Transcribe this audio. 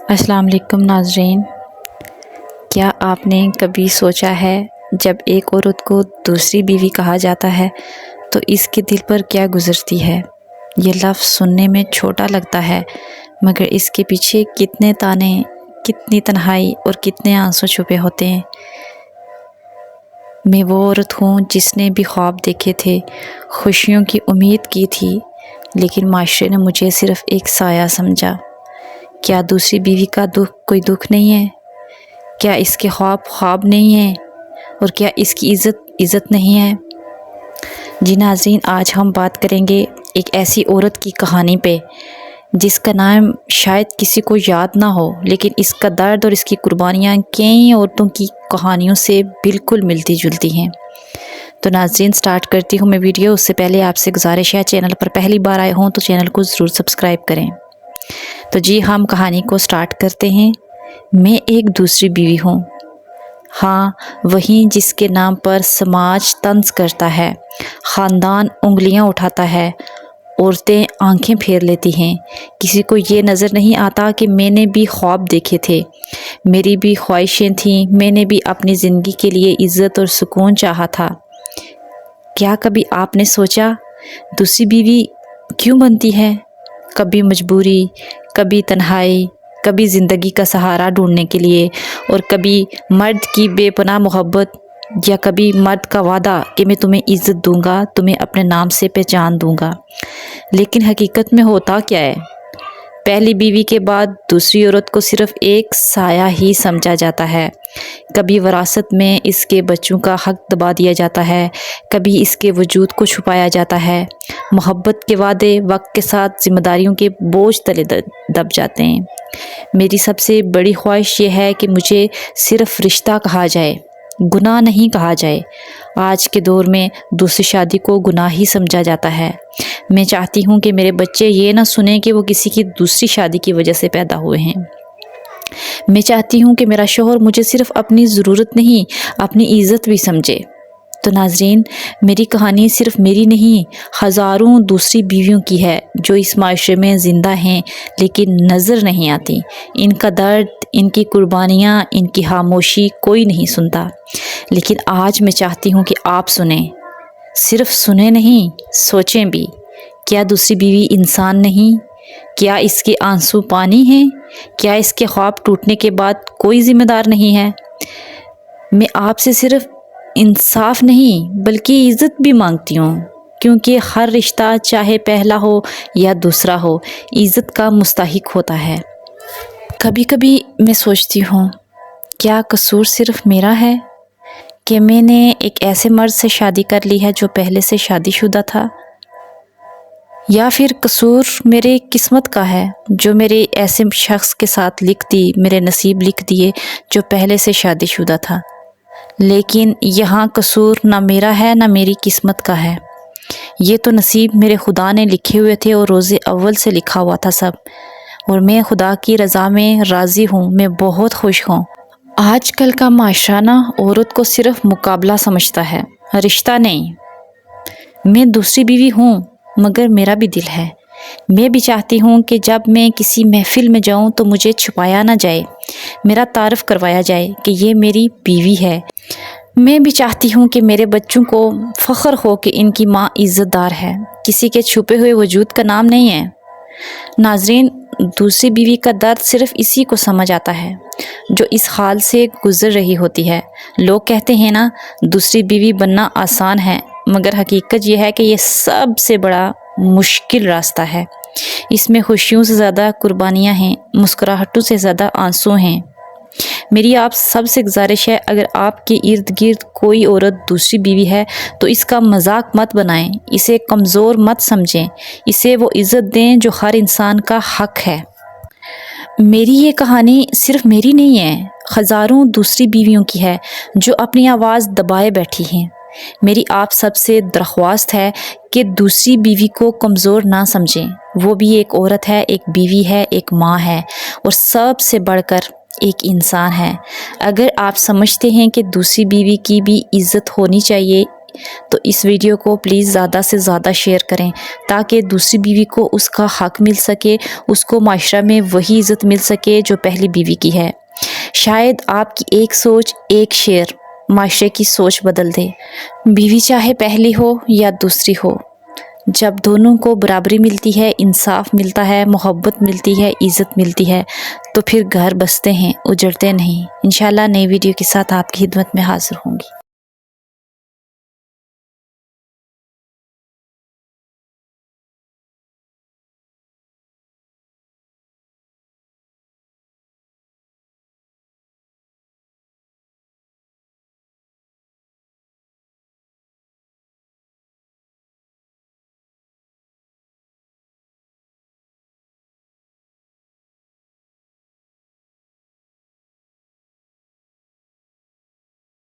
السلام علیکم ناظرین، کیا آپ نے کبھی سوچا ہے جب ایک عورت کو دوسری بیوی کہا جاتا ہے تو اس کے دل پر کیا گزرتی ہے؟ یہ لفظ سننے میں چھوٹا لگتا ہے مگر اس کے پیچھے کتنے تانے، کتنی تنہائی اور کتنے آنسو چھپے ہوتے ہیں۔ میں وہ عورت ہوں جس نے بھی خواب دیکھے تھے، خوشیوں کی امید کی تھی، لیکن معاشرے نے مجھے صرف ایک سایہ سمجھا۔ کیا دوسری بیوی کا دکھ کوئی دکھ نہیں ہے؟ کیا اس کے خواب خواب نہیں ہیں؟ اور کیا اس کی عزت نہیں ہے؟ جی ناظرین، آج ہم بات کریں گے ایک ایسی عورت کی کہانی پہ جس کا نام شاید کسی کو یاد نہ ہو، لیکن اس کا درد اور اس کی قربانیاں کئی عورتوں کی کہانیوں سے بالکل ملتی جلتی ہیں۔ تو ناظرین، سٹارٹ کرتی ہوں میں ویڈیو۔ اس سے پہلے آپ سے گزارش ہے، چینل پر پہلی بار آئے ہوں تو چینل کو ضرور سبسکرائب کریں۔ تو جی، ہم کہانی کو سٹارٹ کرتے ہیں۔ میں ایک دوسری بیوی ہوں، ہاں وہی جس کے نام پر سماج طنز کرتا ہے، خاندان انگلیاں اٹھاتا ہے، عورتیں آنکھیں پھیر لیتی ہیں۔ کسی کو یہ نظر نہیں آتا کہ میں نے بھی خواب دیکھے تھے، میری بھی خواہشیں تھیں، میں نے بھی اپنی زندگی کے لیے عزت اور سکون چاہا تھا۔ کیا کبھی آپ نے سوچا دوسری بیوی کیوں بنتی ہے؟ کبھی مجبوری، کبھی تنہائی، کبھی زندگی کا سہارا ڈھونڈنے کے لیے، اور کبھی مرد کی بے پناہ محبت، یا کبھی مرد کا وعدہ کہ میں تمہیں عزت دوں گا، تمہیں اپنے نام سے پہچان دوں گا۔ لیکن حقیقت میں ہوتا کیا ہے؟ پہلی بیوی کے بعد دوسری عورت کو صرف ایک سایہ ہی سمجھا جاتا ہے۔ کبھی وراثت میں اس کے بچوں کا حق دبا دیا جاتا ہے، کبھی اس کے وجود کو چھپایا جاتا ہے۔ محبت کے وعدے وقت کے ساتھ ذمہ داریوں کے بوجھ تلے دب جاتے ہیں۔ میری سب سے بڑی خواہش یہ ہے کہ مجھے صرف رشتہ کہا جائے، گناہ نہیں کہا جائے۔ آج کے دور میں دوسری شادی کو گناہ ہی سمجھا جاتا ہے۔ میں چاہتی ہوں کہ میرے بچے یہ نہ سنیں کہ وہ کسی کی دوسری شادی کی وجہ سے پیدا ہوئے ہیں۔ میں چاہتی ہوں کہ میرا شوہر مجھے صرف اپنی ضرورت نہیں، اپنی عزت بھی سمجھے۔ تو ناظرین، میری کہانی صرف میری نہیں، ہزاروں دوسری بیویوں کی ہے جو اس معاشرے میں زندہ ہیں لیکن نظر نہیں آتی۔ ان کا درد، ان کی قربانیاں، ان کی خاموشی کوئی نہیں سنتا۔ لیکن آج میں چاہتی ہوں کہ آپ سنیں، صرف سنیں نہیں، سوچیں بھی۔ کیا دوسری بیوی انسان نہیں؟ کیا اس کے آنسو پانی ہیں؟ کیا اس کے خواب ٹوٹنے کے بعد کوئی ذمہ دار نہیں ہے؟ میں آپ سے صرف انصاف نہیں بلکہ عزت بھی مانگتی ہوں، کیونکہ ہر رشتہ چاہے پہلا ہو یا دوسرا ہو، عزت کا مستحق ہوتا ہے۔ کبھی کبھی میں سوچتی ہوں، کیا قصور صرف میرا ہے کہ میں نے ایک ایسے مرد سے شادی کر لی ہے جو پہلے سے شادی شدہ تھا؟ یا پھر قصور میرے قسمت کا ہے جو میرے ایسے شخص کے ساتھ لکھ دی، میرے نصیب لکھ دیے جو پہلے سے شادی شدہ تھا؟ لیکن یہاں قصور نہ میرا ہے نہ میری قسمت کا ہے، یہ تو نصیب میرے خدا نے لکھے ہوئے تھے، اور روز اول سے لکھا ہوا تھا سب، اور میں خدا کی رضا میں راضی ہوں، میں بہت خوش ہوں۔ آج کل کا معاشرہ نا عورت کو صرف مقابلہ سمجھتا ہے، رشتہ نہیں۔ میں دوسری بیوی ہوں مگر میرا بھی دل ہے۔ میں بھی چاہتی ہوں کہ جب میں کسی محفل میں جاؤں تو مجھے چھپایا نہ جائے، میرا تعارف کروایا جائے کہ یہ میری بیوی ہے۔ میں بھی چاہتی ہوں کہ میرے بچوں کو فخر ہو کہ ان کی ماں عزت دار ہے، کسی کے چھپے ہوئے وجود کا نام نہیں ہے۔ ناظرین، دوسری بیوی کا درد صرف اسی کو سمجھ آتا ہے جو اس حال سے گزر رہی ہوتی ہے۔ لوگ کہتے ہیں نا، دوسری بیوی بننا آسان ہے، مگر حقیقت یہ ہے کہ یہ سب سے بڑا مشکل راستہ ہے۔ اس میں خوشیوں سے زیادہ قربانیاں ہیں، مسکراہٹوں سے زیادہ آنسو ہیں۔ میری آپ سب سے گزارش ہے، اگر آپ کے ارد گرد کوئی عورت دوسری بیوی ہے تو اس کا مذاق مت بنائیں، اسے کمزور مت سمجھیں، اسے وہ عزت دیں جو ہر انسان کا حق ہے۔ میری یہ کہانی صرف میری نہیں ہے، ہزاروں دوسری بیویوں کی ہے جو اپنی آواز دبائے بیٹھی ہیں۔ میری آپ سب سے درخواست ہے کہ دوسری بیوی کو کمزور نہ سمجھیں، وہ بھی ایک عورت ہے، ایک بیوی ہے، ایک ماں ہے، اور سب سے بڑھ کر ایک انسان ہے۔ اگر آپ سمجھتے ہیں کہ دوسری بیوی کی بھی عزت ہونی چاہیے، تو اس ویڈیو کو پلیز زیادہ سے زیادہ شیئر کریں تاکہ دوسری بیوی کو اس کا حق مل سکے، اس کو معاشرہ میں وہی عزت مل سکے جو پہلی بیوی کی ہے۔ شاید آپ کی ایک سوچ، ایک شیئر معاشرے کی سوچ بدل دے۔ بیوی چاہے پہلی ہو یا دوسری ہو، جب دونوں کو برابری ملتی ہے، انصاف ملتا ہے، محبت ملتی ہے، عزت ملتی ہے، تو پھر گھر بستے ہیں، اجڑتے نہیں۔ انشاءاللہ نئی ویڈیو کے ساتھ آپ کی خدمت میں حاضر ہوں گی۔